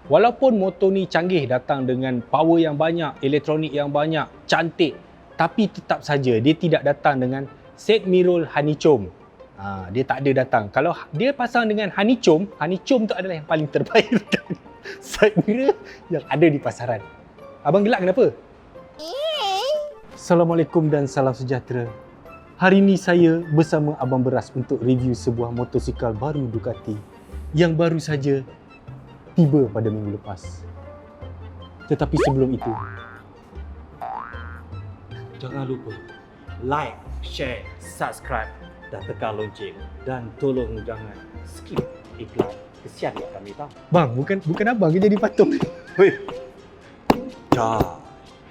Walaupun motor ni canggih, datang dengan power yang banyak, elektronik yang banyak, cantik, tapi tetap saja dia tidak datang dengan side mirror honeycomb. Dia tak ada datang. Kalau dia pasang dengan honeycomb tu adalah yang paling terbaik side mirror yang ada di pasaran. Abang gelak kenapa? Assalamualaikum dan salam sejahtera. Hari ini saya bersama Abang Beras untuk review sebuah motosikal baru Ducati yang baru saja tiba pada minggu lepas. Tetapi sebelum itu, jangan lupa like, share, subscribe dan tekan lonceng. Dan tolong jangan skip iklan. Kesian kat kami tau. bang, bukan abang ke jadi patung? Weh. Ya,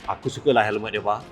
aku sukalah helmet dia, Pak.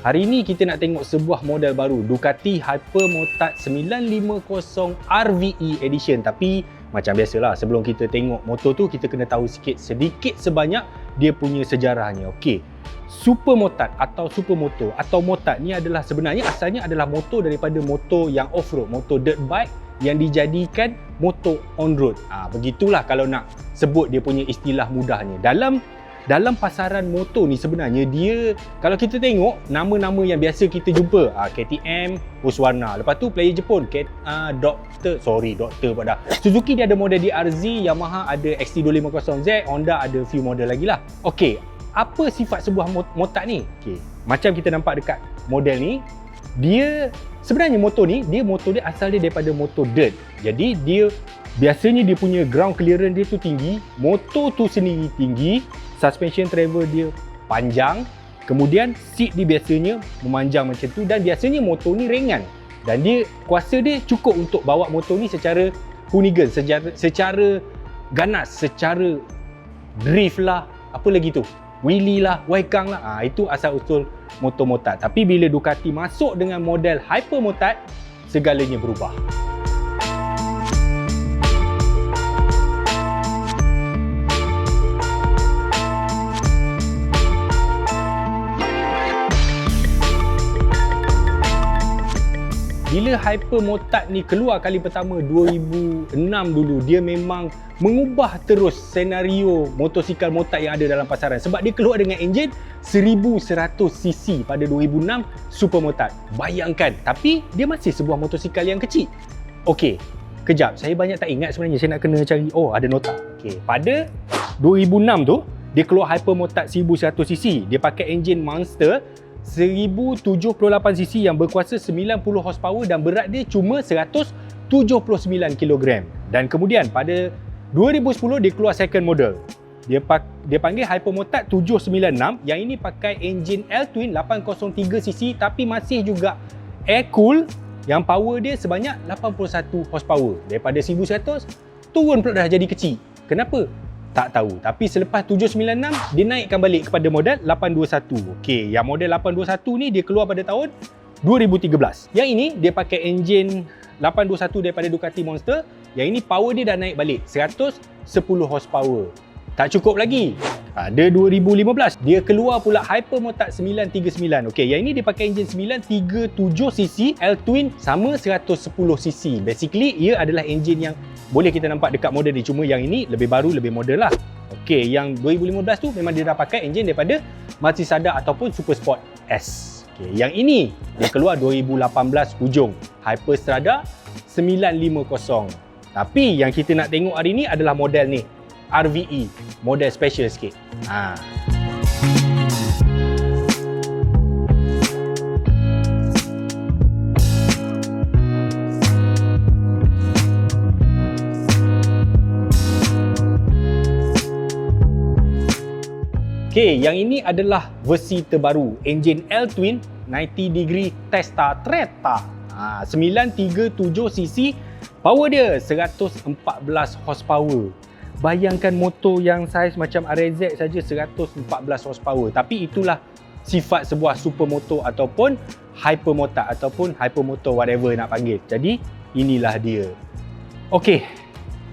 Hari ini kita nak tengok sebuah model baru, Ducati Hypermotard 950 RVE Edition. Tapi macam biasalah, sebelum kita tengok motor tu, kita kena tahu sedikit sebanyak dia punya sejarahnya. Okey, Supermotard atau Supermoto atau motard ni adalah sebenarnya asalnya adalah motor daripada motor yang off-road, motor dirt bike yang dijadikan motor on-road. Begitulah kalau nak sebut dia punya istilah mudahnya. Dalam pasaran motor ni sebenarnya dia, kalau kita tengok nama-nama yang biasa kita jumpa, KTM, Husqvarna, lepas tu player Jepun, Doctor pada Suzuki dia ada model DRZ, Yamaha ada XT250Z, Honda ada few model lagi lah. Okey, apa sifat sebuah motard ni? Okey, macam kita nampak dekat model ni, dia sebenarnya motor dia asal dia daripada motor dirt. Jadi biasanya dia punya ground clearance dia tu tinggi, motor tu sendiri tinggi, suspension travel dia panjang, kemudian seat dia biasanya memanjang macam tu, dan biasanya motor ni ringan dan kuasa dia cukup untuk bawa motor ni secara hoonigan, secara ganas, secara drift lah, apa lagi tu, wheelie lah, waikang lah. Itu asal usul motor motard. Tapi bila Ducati masuk dengan model Hypermotard, segalanya berubah. Bila Hypermotard ni keluar kali pertama 2006 dulu, dia memang mengubah terus senario motosikal motard yang ada dalam pasaran, sebab dia keluar dengan enjin 1100cc pada 2006 Supermotard. Bayangkan, tapi dia masih sebuah motosikal yang kecil. Okey, kejap, saya banyak tak ingat sebenarnya, saya nak kena cari. Oh, ada nota. Okey, pada 2006 tu dia keluar Hypermotard 1100cc. Dia pakai enjin Monster 1078cc yang berkuasa 90 horsepower dan berat dia cuma 179 kg. Dan kemudian pada 2010 dia keluar second model. Dia panggil Hypermotard 796, yang ini pakai enjin L-twin 803cc tapi masih juga air cool, yang power dia sebanyak 81 horsepower. Daripada 1100 turun pula dah jadi kecil. Kenapa? Tak tahu. Tapi selepas 796 dia naikkan balik kepada model 821. Okey, yang model 821 ni dia keluar pada tahun 2013. Yang ini dia pakai enjin 821 daripada Ducati Monster. Yang ini power dia dah naik balik 110 horsepower. Tak cukup lagi. Ada 2015 dia keluar pula Hypermotard 939. Okey, yang ini dia pakai enjin 937cc L-twin sama 110cc. Basically ia adalah enjin yang boleh kita nampak dekat model ni, cuma yang ini lebih baru, lebih moden lah. Okey, yang 2015 tu memang dia dah pakai enjin daripada Multistrada ataupun Super Sport S. Okey, yang ini dia keluar 2018 hujung, Hyperstrada 950. Tapi yang kita nak tengok hari ni adalah model ni, RVE, model special sikit. Okey, yang ini adalah versi terbaru, enjin L-twin 90 degree Testa Treta. 937cc, power dia 114 horsepower. Bayangkan motor yang saiz macam RZ saja 114 horsepower. Tapi itulah sifat sebuah supermoto ataupun hypermotard ataupun hypermoto, whatever nak panggil. Jadi inilah dia. Okey,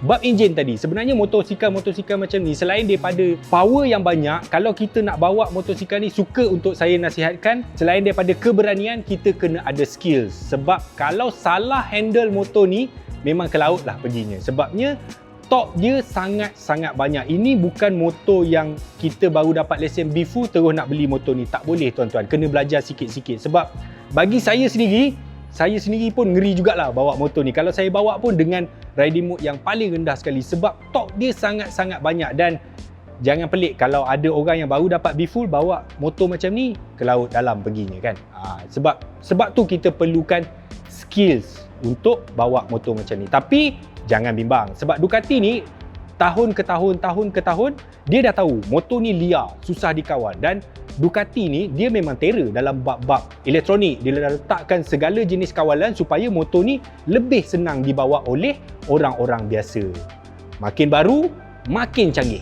bab enjin tadi, sebenarnya motosikal macam ni selain daripada power yang banyak, kalau kita nak bawa motosikal ni, suka untuk saya nasihatkan, selain daripada keberanian, kita kena ada skills. Sebab kalau salah handle motor ni, memang ke laut lah perginya. Sebabnya torque dia sangat-sangat banyak. Ini bukan motor yang kita baru dapat lesen B-Full terus nak beli motor ni. Tak boleh tuan-tuan, kena belajar sikit-sikit. Sebab bagi saya sendiri pun ngeri jugalah bawa motor ni. Kalau saya bawa pun dengan riding mode yang paling rendah sekali, sebab torque dia sangat-sangat banyak. Dan jangan pelik kalau ada orang yang baru dapat B-Full bawa motor macam ni, ke laut dalam perginya kan. Sebab tu kita perlukan skills untuk bawa motor macam ni. Tapi jangan bimbang, sebab Ducati ni tahun ke tahun dia dah tahu motor ni liar, susah dikawal. Dan Ducati ni dia memang terror dalam bab-bab elektronik. Dia dah letakkan segala jenis kawalan supaya motor ni lebih senang dibawa oleh orang-orang biasa. Makin baru, makin canggih.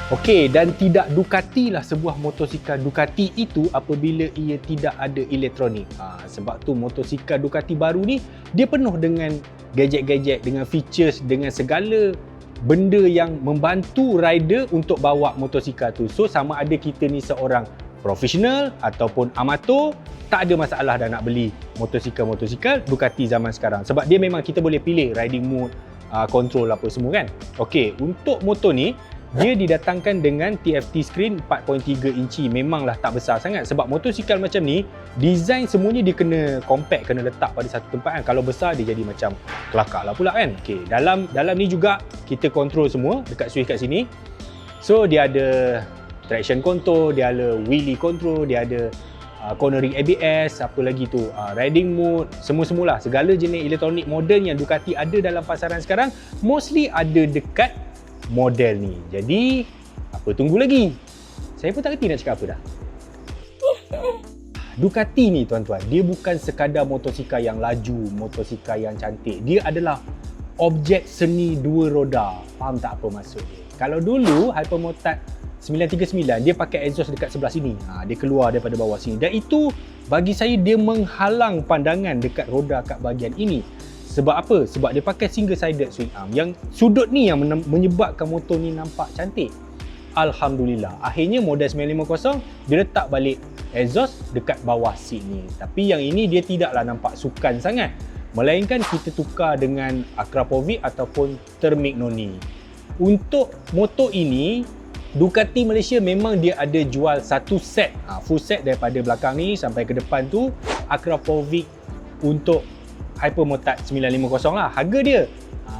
Okey, dan tidak Ducati lah sebuah motosikal Ducati itu apabila ia tidak ada elektronik. Sebab tu motosikal Ducati baru ni dia penuh dengan gadget-gadget, dengan features, dengan segala benda yang membantu rider untuk bawa motosikal tu. So sama ada kita ni seorang profesional ataupun amatur, tak ada masalah dah nak beli motosikal Ducati zaman sekarang. Sebab dia memang kita boleh pilih riding mode, control apa semua kan. Okey, untuk motor ni dia didatangkan dengan TFT screen 4.3 inci. Memanglah tak besar sangat, sebab motosikal macam ni design semuanya dia kena compact, kena letak pada satu tempat kan. Kalau besar dia jadi macam kelakar lah pula kan. Okey, dalam ni juga kita control semua dekat switch kat sini. So dia ada traction control, dia ada wheelie control, dia ada cornering ABS, apa lagi tu, riding mode, semua-semualah. Segala jenis elektronik moden yang Ducati ada dalam pasaran sekarang mostly ada dekat model ni. Jadi apa tunggu lagi? Saya pun tak reti nak cakap apa dah. Ducati ni tuan-tuan, dia bukan sekadar motosikal yang laju, motosikal yang cantik. Dia adalah objek seni dua roda. Faham tak apa maksud dia? Kalau dulu Hypermotard 939 dia pakai exhaust dekat sebelah sini. Dia keluar daripada bawah sini. Dan itu bagi saya dia menghalang pandangan dekat roda kat bahagian ini. Sebab apa? Sebab dia pakai single sided swing arm. Yang sudut ni yang menyebabkan motor ni nampak cantik. Alhamdulillah, akhirnya model 950 dia letak balik exhaust dekat bawah seat ni. Tapi yang ini dia tidaklah nampak sukan sangat. Melainkan kita tukar dengan Akrapovic ataupun Thermic Noni. Untuk motor ini, Ducati Malaysia memang dia ada jual satu set, full set daripada belakang ni sampai ke depan tu Akrapovic untuk Hypermotard 950 lah. Harga dia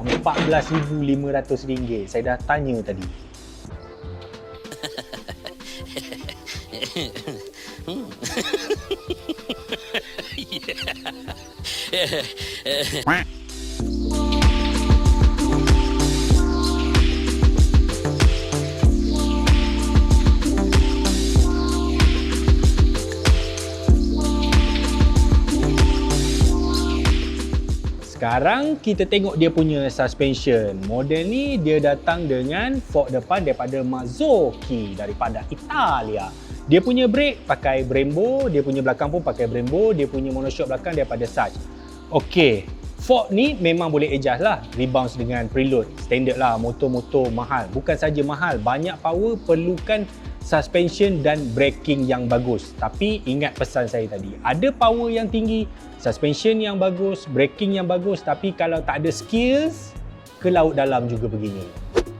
RM14,500. Saya dah tanya tadi. Sekarang kita tengok dia punya suspension. Model ni dia datang dengan fork depan daripada Mazzocchi daripada Italia. Dia punya brake pakai Brembo, dia punya belakang pun pakai Brembo, dia punya monoshock belakang daripada Sarge. Okey, fork ni memang boleh adjust lah, rebounce dengan preload. Standard lah, motor-motor mahal. Bukan saja mahal, banyak power, perlukan suspension dan braking yang bagus. Tapi ingat pesan saya tadi, ada power yang tinggi, suspension yang bagus, braking yang bagus, tapi kalau tak ada skills, ke laut dalam juga begini.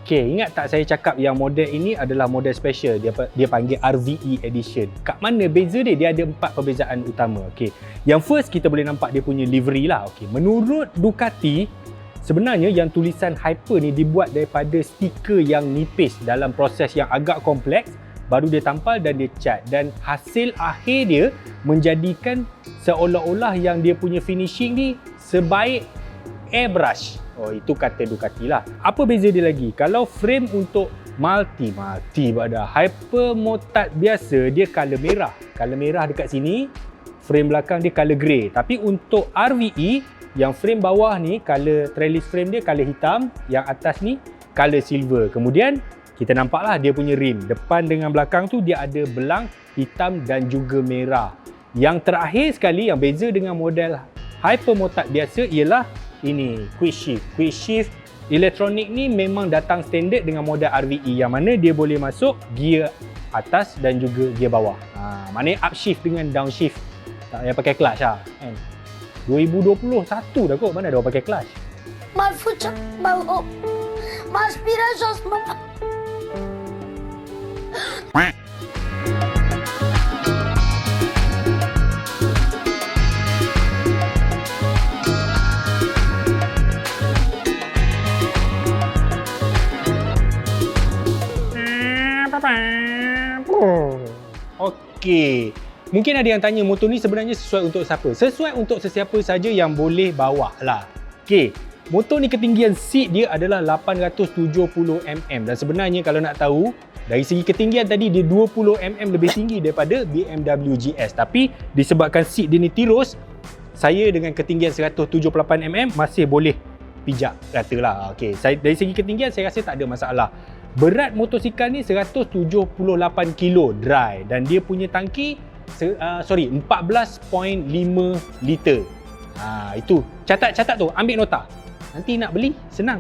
Okey, ingat tak saya cakap yang model ini adalah model special, dia panggil RVE edition. Kat mana beza dia? Dia ada 4 perbezaan utama. Okey, yang first kita boleh nampak dia punya livery lah. Okey, menurut Ducati sebenarnya yang tulisan Hyper ni dibuat daripada stiker yang nipis dalam proses yang agak kompleks, baru dia tampal dan dia cat, dan hasil akhir dia menjadikan seolah-olah yang dia punya finishing ni sebaik airbrush. Oh, itu kata Ducati lah. Apa beza dia lagi? Kalau frame untuk multi pada Hypermotard biasa, dia color merah. Color merah dekat sini, frame belakang dia color grey. Tapi untuk RVE, yang frame bawah ni, color trellis frame dia color hitam, yang atas ni color silver. Kemudian kita nampaklah dia punya rim. Depan dengan belakang tu dia ada belang hitam dan juga merah. Yang terakhir sekali yang beza dengan model Hypermotard biasa ialah ini, quick shift. Quick shift elektronik ni memang datang standard dengan model RVE, yang mana dia boleh masuk gear atas dan juga gear bawah. Maknanya upshift dengan downshift. Tak payah pakai clutch lah kan. 2021 dah kot, mana ada orang pakai clutch. My future, my hope, my aspirations, my... Okey. Mungkin ada yang tanya motor ni sebenarnya sesuai untuk siapa? Sesuai untuk sesiapa saja yang boleh bawa lah. Okey. Motor ni ketinggian seat dia adalah 870mm dan sebenarnya kalau nak tahu dari segi ketinggian tadi dia 20mm lebih tinggi daripada BMW GS, tapi disebabkan seat dia ni tirus, saya dengan ketinggian 178mm masih boleh pijak rata lah. Okey, dari segi ketinggian saya rasa tak ada masalah. Berat motosikal ni 178 kilo dry dan dia punya tangki 14.5 liter. Itu catat tu, ambil nota. Nanti nak beli senang.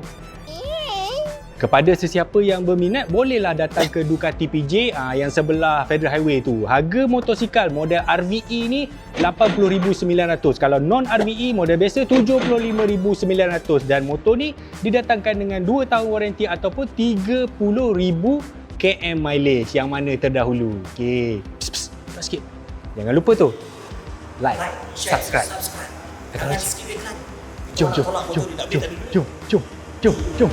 Kepada sesiapa yang berminat, bolehlah datang ke Ducati PJ yang sebelah Federal Highway tu. Harga motosikal model RVE ni 80,900. Kalau non RVE model biasa 75,900 dan motor ni didatangkan dengan 2 tahun waranti ataupun 30,000 km mileage yang mana terdahulu. Okey. Cepat sikit. Jangan lupa tu. Like, subscribe. Jangan skip iklan. Jom.